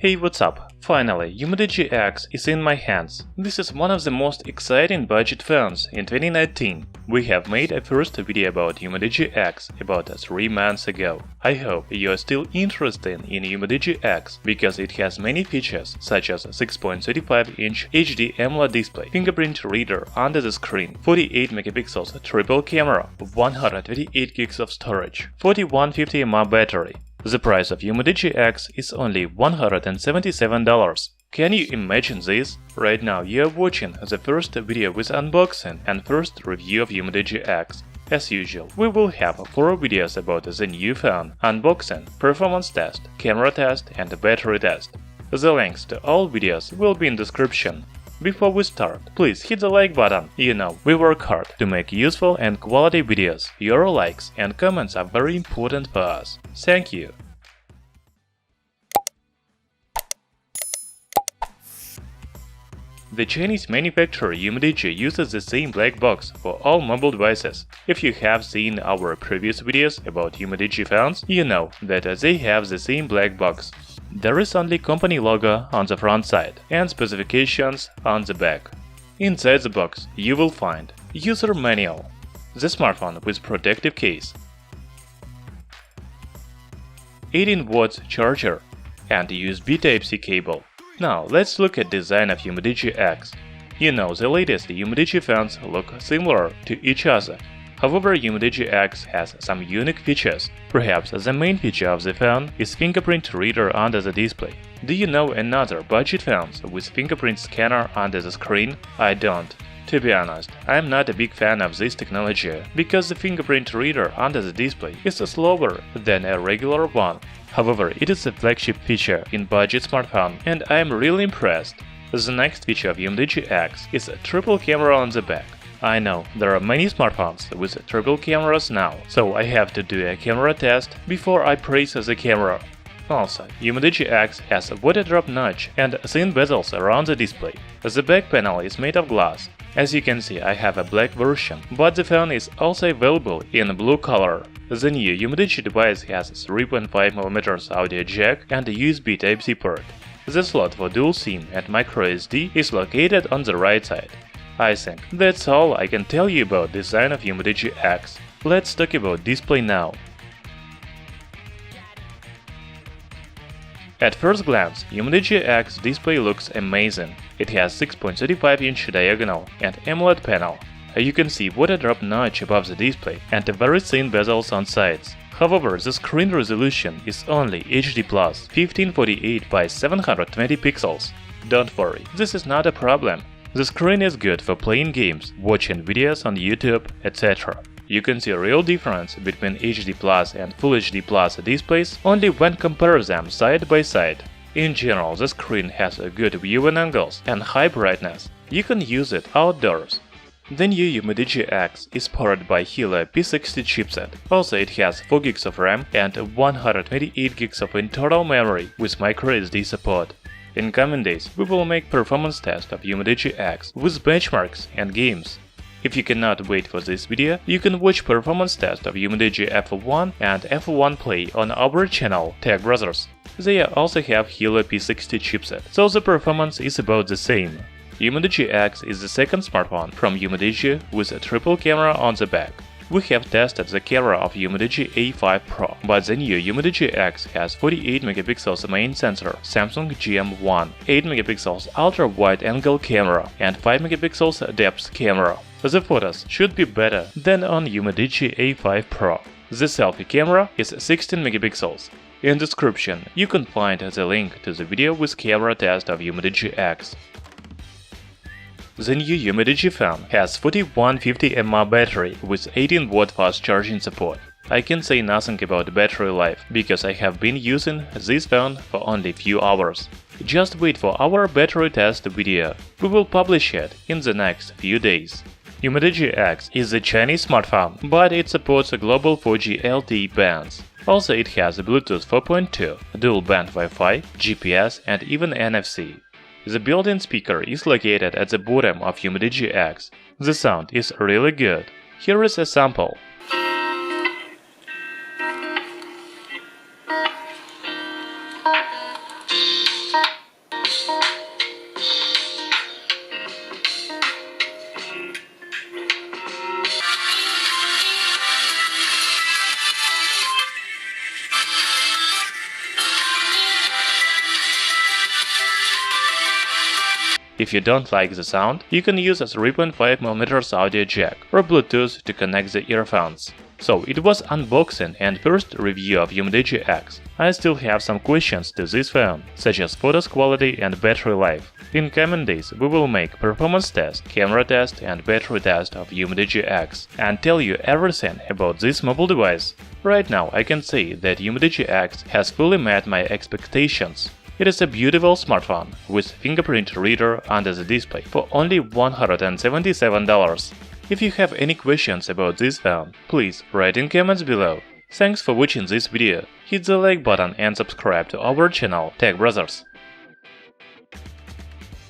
Hey, what's up? Finally, UMIDIGI X is in my hands. This is one of the most exciting budget phones in 2019. We have made a first video about UMIDIGI X about 3 months ago. I hope you are still interested in UMIDIGI X because it has many features such as 6.35-inch HD AMOLED display, fingerprint reader under the screen, 48 megapixels triple camera, 128 gigs of storage, 4150 mAh battery. The price of UMIDIGI X is only $177. Can you imagine this? Right now you are watching the first video with unboxing and first review of UMIDIGI X. As usual, we will have 4 videos about the new phone, unboxing, performance test, camera test and battery test. The links to all videos will be in description. Before we start, please hit the like button. You know, we work hard to make useful and quality videos. Your likes and comments are very important for us. Thank you. The Chinese manufacturer UMIDIGI uses the same black box for all mobile devices. If you have seen our previous videos about UMIDIGI phones, you know that they have the same black box. There is only company logo on the front side and specifications on the back. Inside the box you will find user manual, the smartphone with protective case, 18-watt charger and USB Type-C cable. Now let's look at design of UMIDIGI X. You know, the latest UMIDIGI phones look similar to each other. However, UMIDIGI X has some unique features. Perhaps the main feature of the phone is fingerprint reader under the display. Do you know another budget phones with fingerprint scanner under the screen? I don't. To be honest, I'm not a big fan of this technology, because the fingerprint reader under the display is slower than a regular one. However, it is a flagship feature in budget smartphone and I'm really impressed. The next feature of UMIDIGI X is a triple camera on the back. I know, there are many smartphones with triple cameras now, so I have to do a camera test before I praise the camera. Also, UMIDIGI X has a water drop notch and thin bezels around the display. The back panel is made of glass. As you can see, I have a black version, but the phone is also available in blue color. The new UMIDIGI device has 3.5mm audio jack and a USB Type-C port. The slot for dual SIM and microSD is located on the right side. I think that's all I can tell you about design of UMIDIGI X. Let's talk about display now. At first glance, UMIDIGI X display looks amazing. It has 6.35-inch diagonal and AMOLED panel. You can see water drop notch above the display and a very thin bezels on sides. However, the screen resolution is only HD+, 1548 by 720 pixels. Don't worry, this is not a problem. The screen is good for playing games, watching videos on YouTube, etc. You can see a real difference between HD Plus and Full HD Plus displays only when compare them side by side. In general, the screen has a good viewing angles and high brightness. You can use it outdoors. The new UMIDIGI X is powered by Helio P60 chipset. Also, it has 4 gigs of RAM and 128 gigs of internal memory with microSD support. In coming days, we will make performance test of UMIDIGI X with benchmarks and games. If you cannot wait for this video, you can watch performance test of UMIDIGI F1 and F1 Play on our channel Tech Brothers. They also have Helio P60 chipset, so the performance is about the same. UMIDIGI X is the second smartphone from UMIDIGI with a triple camera on the back. We have tested the camera of UMIDIGI A5 Pro, but the new UMIDIGI X has 48 megapixels main sensor Samsung GM1, 8 megapixels ultra-wide-angle camera, and 5 megapixels depth camera. The photos should be better than on UMIDIGI A5 Pro. The selfie camera is 16 megapixels. In description, you can find the link to the video with camera test of UMIDIGI X. The new UMIDIGI phone has 4150 mAh battery with 18-watt fast charging support. I can say nothing about battery life, because I have been using this phone for only few hours. Just wait for our battery test video. We will publish it in the next few days. UMIDIGI X is a Chinese smartphone, but it supports global 4G LTE bands. Also, it has Bluetooth 4.2, dual-band Wi-Fi, GPS and even NFC. The built-in speaker is located at the bottom of UMIDIGI X. The sound is really good. Here is a sample. If you don't like the sound, you can use a 3.5mm audio jack or Bluetooth to connect the earphones. So it was unboxing and first review of UMIDIGI X. I still have some questions to this phone, such as photos quality and battery life. In coming days we will make performance test, camera test and battery test of UMIDIGI X and tell you everything about this mobile device. Right now I can say that UMIDIGI X has fully met my expectations. It is a beautiful smartphone with fingerprint reader under the display for only $177. If you have any questions about this phone, please write in comments below. Thanks for watching this video, hit the like button and subscribe to our channel Tech Brothers.